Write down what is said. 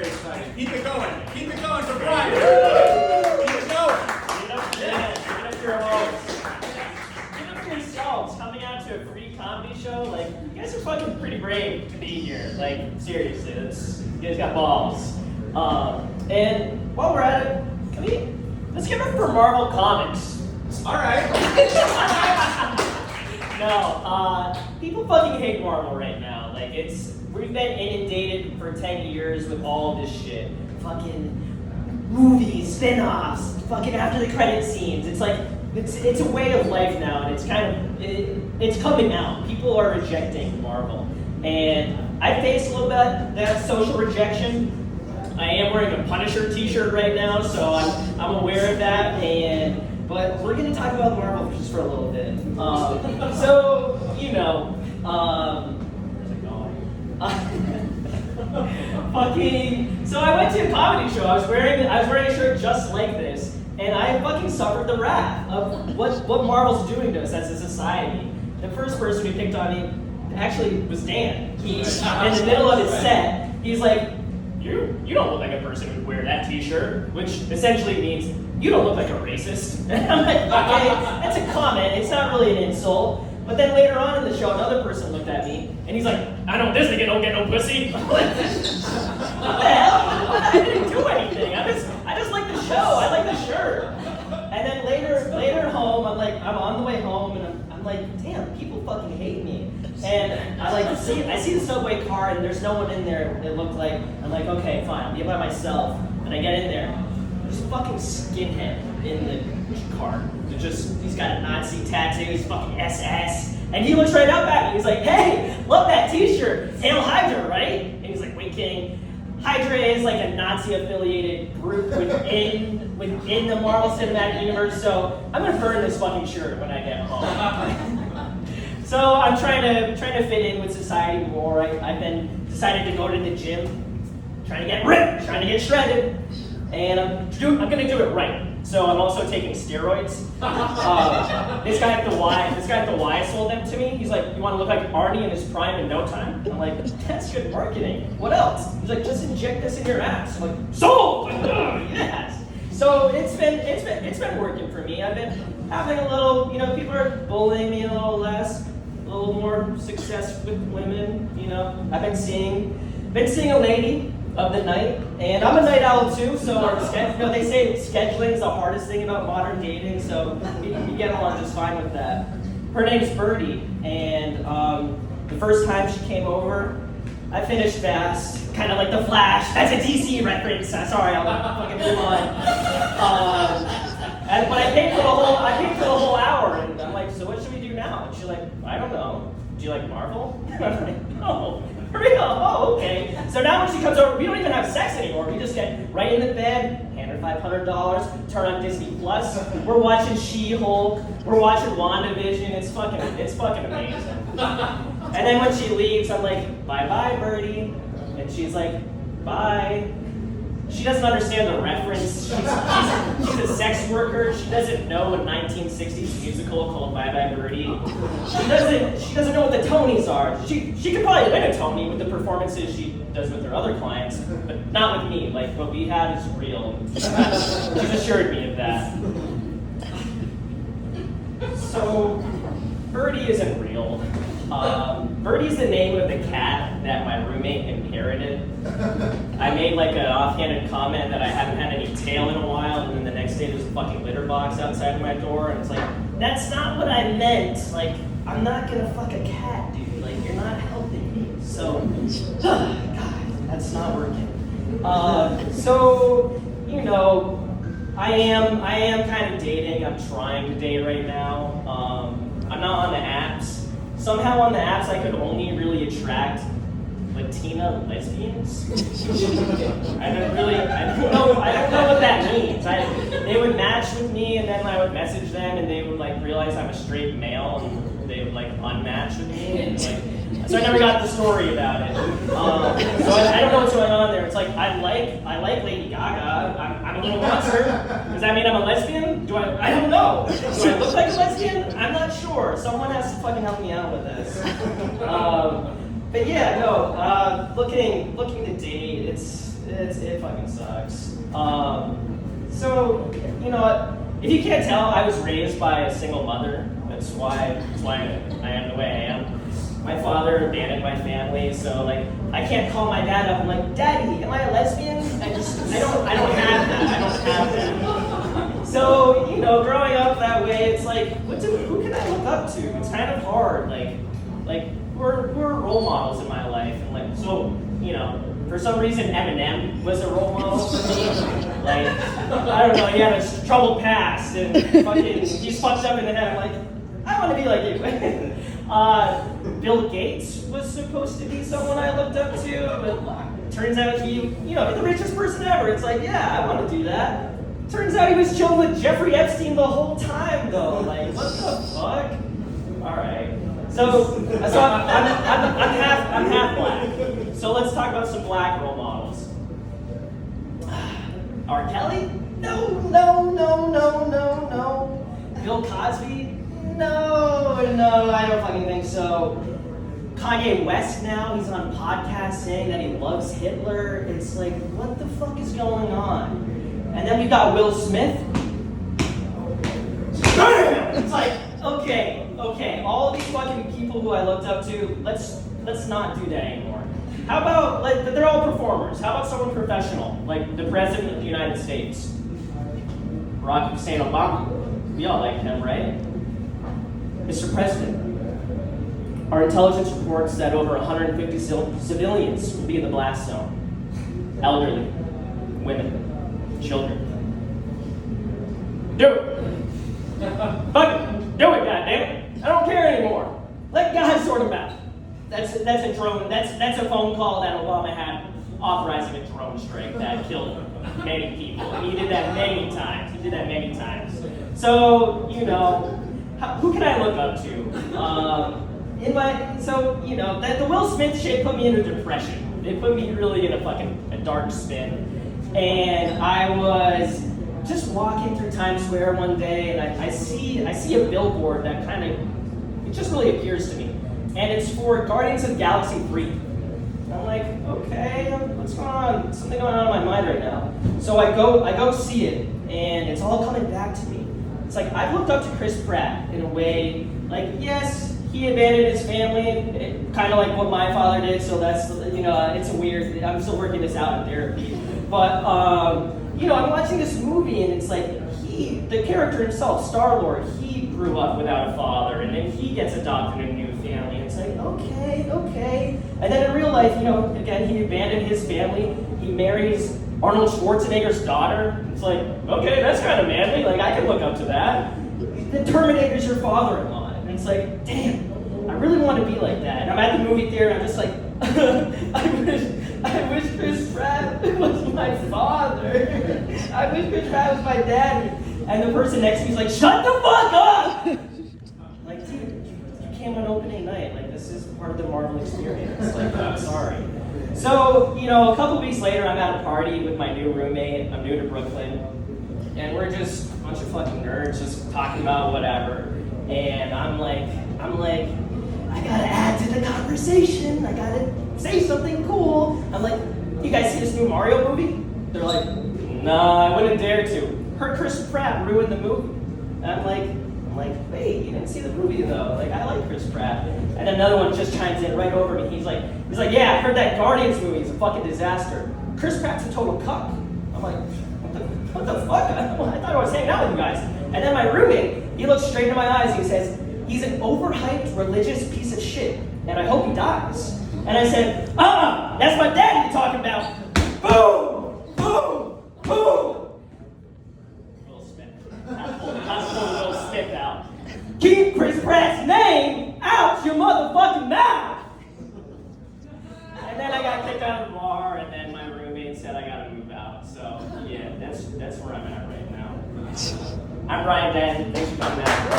very excited. Keep it going for Bryant. Keep it going. Give it up for your homes. Give it up for yourselves. Coming out to a free comedy show, like, you guys are fucking pretty brave to be here. Like, seriously, you guys got balls. And while we're at it, let's give it up for Marvel Comics. All right. No, people fucking hate Marvel right now. Like, we've been inundated for 10 years with all this shit. Fucking movies, spin-offs, fucking after the credit scenes. It's like, it's a way of life now, and it's kind of, it's coming out. People are rejecting Marvel. And I faced a little bit of that social rejection. I am wearing a Punisher t-shirt right now, so I'm aware of that. But we're going to talk about Marvel just for a little bit. So, you know, where's it going? So I went to a comedy show. I was wearing a shirt just like this, and I fucking suffered the wrath of what Marvel's doing to us as a society. The first person who picked on me actually was Dan. He, in the middle of his set, he's like, You don't look like a person who'd wear that t-shirt, which essentially means you don't look like a racist. And I'm like, okay, that's a comment. It's not really an insult. But then later on in the show, another person looked at me, and he's like, I know this nigga don't get no pussy. I'm like, what the hell? I didn't do anything. I just like the show. I like the shirt. And then later home, I'm on the way home, and I'm like, damn, people fucking hate me. And I see the subway car, and there's no one in there. It looked like, I'm like, okay, fine, I'll be by myself. And I get in there. There's a fucking skinhead in the car. He's got a Nazi tattoo, he's fucking SS. And he looks right up at me. He's like, hey, love that t-shirt. Hail Hydra, right? And he's like winking. Hydra is like a Nazi-affiliated group within the Marvel Cinematic Universe, so I'm gonna burn this fucking shirt when I get home. So I'm trying to fit in with society more. I've been decided to go to the gym, trying to get ripped, trying to get shredded, and I'm gonna do it right. So I'm also taking steroids. This guy at the Y sold them to me. He's like, you want to look like Arnie in his prime in no time? I'm like, that's good marketing. What else? He's like, just inject this in your ass. I'm like, sold! Yes. So it's been working for me. I've been having a little, people are bullying me a little less, a little more success with women. I've been seeing a lady of the night, and I'm a night owl too, so they say scheduling is the hardest thing about modern dating, so we get along just fine with that. Her name's Birdie, and the first time she came over, I finished fast, kind of like The Flash. That's a DC reference. Sorry, I'll fucking move on. But I paid for the whole hour, and I'm like, so what should we do now? And she's like, I don't know. Do you like Marvel? And I'm like, no. For real? Oh, okay. So now when she comes over, we don't even have sex anymore. We just get right in the bed, hand her $500, turn on Disney Plus. We're watching She-Hulk. We're watching WandaVision. It's fucking amazing. And then when she leaves, I'm like, bye-bye, Birdie. And she's like, bye. She doesn't understand the reference. She's a sex worker. She doesn't know a 1960s musical called Bye Bye Birdie. She doesn't know what the Tonys are. She could probably win a Tony with the performances she does with her other clients, but not with me. Like, what we had is real. She's assured me of that. So, Birdie isn't real. Birdie's the name of the cat that my roommate inherited. I made like an offhanded comment that I haven't had any tail in a while, and then the next day there's a fucking litter box outside of my door, and it's like, that's not what I meant. Like, I'm not gonna fuck a cat, dude. Like, you're not helping me. So, God, that's not working. I am kind of dating. I'm trying to date right now. I'm not on the apps. Somehow on the apps I could only really attract Latina lesbians. I don't know what that means. They would match with me, and then I would message them, and they would realize I'm a straight male, and they would unmatch with me, and so I never got the story about it. So I don't know what's going on there. It's like I like Lady Gaga. I'm a little monster. Does that mean I'm a lesbian? I don't know. Do I look like a lesbian? I'm not sure. Someone has to fucking help me out with this. But yeah, no. Looking to date. It's it fucking sucks. So, you know what? If you can't tell, I was raised by a single mother. That's why I am the way I am. My father abandoned my family, so like I can't call my dad up and like, Daddy, am I a lesbian? I don't have that. So, you know, growing up that way, it's like, who can I look up to? It's kind of hard. Like we're role models in my life, and like so, you know. For some reason, Eminem was a role model for me. Like, I don't know, he had a troubled past, and fucking, he's fucked up in the head. I'm like, I want to be like you. Bill Gates was supposed to be someone I looked up to, but turns out he, you know, the richest person ever. It's like, yeah, I want to do that. Turns out he was chilling with Jeffrey Epstein the whole time, though. Like, what the fuck? All right. So I'm half black. So let's talk about some black role models. R. Kelly? No. Bill Cosby? No, I don't fucking think so. Kanye West now, he's on podcasts saying that he loves Hitler. It's like, what the fuck is going on? And then we've got Will Smith. It's like, okay, all these fucking people who I looked up to, let's not do that anymore. How about, like, they're all performers. How about someone professional, like the President of the United States? Barack Hussein Obama. We all like him, right? Mr. President, our intelligence reports that over 150 civilians will be in the blast zone. Elderly, women, children. Do it! Fuck it! Do it, goddammit! I don't care anymore. Let God sort them out. That's a drone. That's a phone call that Obama had authorizing a drone strike that killed many people. He did that many times. So, you know, who can I look up to? The Will Smith shit put me into depression. It put me really in a dark spin. And I was just walking through Times Square one day, and I see a billboard that it just really appears to me. And it's for Guardians of the Galaxy 3. And I'm like, okay, what's going on? Something going on in my mind right now. So I go see it, and it's all coming back to me. It's like, I've looked up to Chris Pratt in a way, like, yes, he abandoned his family, kind of like what my father did, so that's, you know, it's a weird, I'm still working this out in therapy. But, you know, I'm watching this movie, and it's like, the character himself, Star-Lord, he grew up without a father, and then he gets adopted in a new family. It's like, okay. And then in real life, you know, again, he abandoned his family. He marries Arnold Schwarzenegger's daughter. It's like, okay, that's kind of manly. Like, I can look up to that. The Terminator's your father-in-law. And it's like, damn, I really want to be like that. And I'm at the movie theater, and I'm just like, I wish Chris Pratt was my father. I wish Chris Pratt was my daddy. And the person next to me is like, shut the fuck up! Like, dude, you came on opening night. Like, this is part of the Marvel experience. Like, I'm sorry. So, you know, a couple weeks later, I'm at a party with my new roommate. I'm new to Brooklyn. And we're just a bunch of fucking nerds just talking about whatever. And I'm like, I gotta add to the conversation. I gotta say something cool. I'm like, you guys see this new Mario movie? They're like, nah, I wouldn't dare to. Heard Chris Pratt ruined the movie. And I'm like, wait, you didn't see the movie though. Like, I like Chris Pratt. And another one just chimes in right over me. He's like, yeah, I heard that Guardians movie is a fucking disaster. Chris Pratt's a total cuck. I'm like, what the fuck? I thought I was hanging out with you guys. And then my roommate, he looks straight into my eyes and he says, he's an overhyped religious piece of shit, and I hope he dies. And I said, that's my daddy you're talking about. Boom! Will Smith. I'm pulling Will Smith out. Keep Chris Pratt's name out your motherfucking mouth! And then I got kicked out of the bar, and then my roommate said I gotta move out. So, yeah, that's where I'm at right now. I'm Bryant Denton. Thanks for coming out.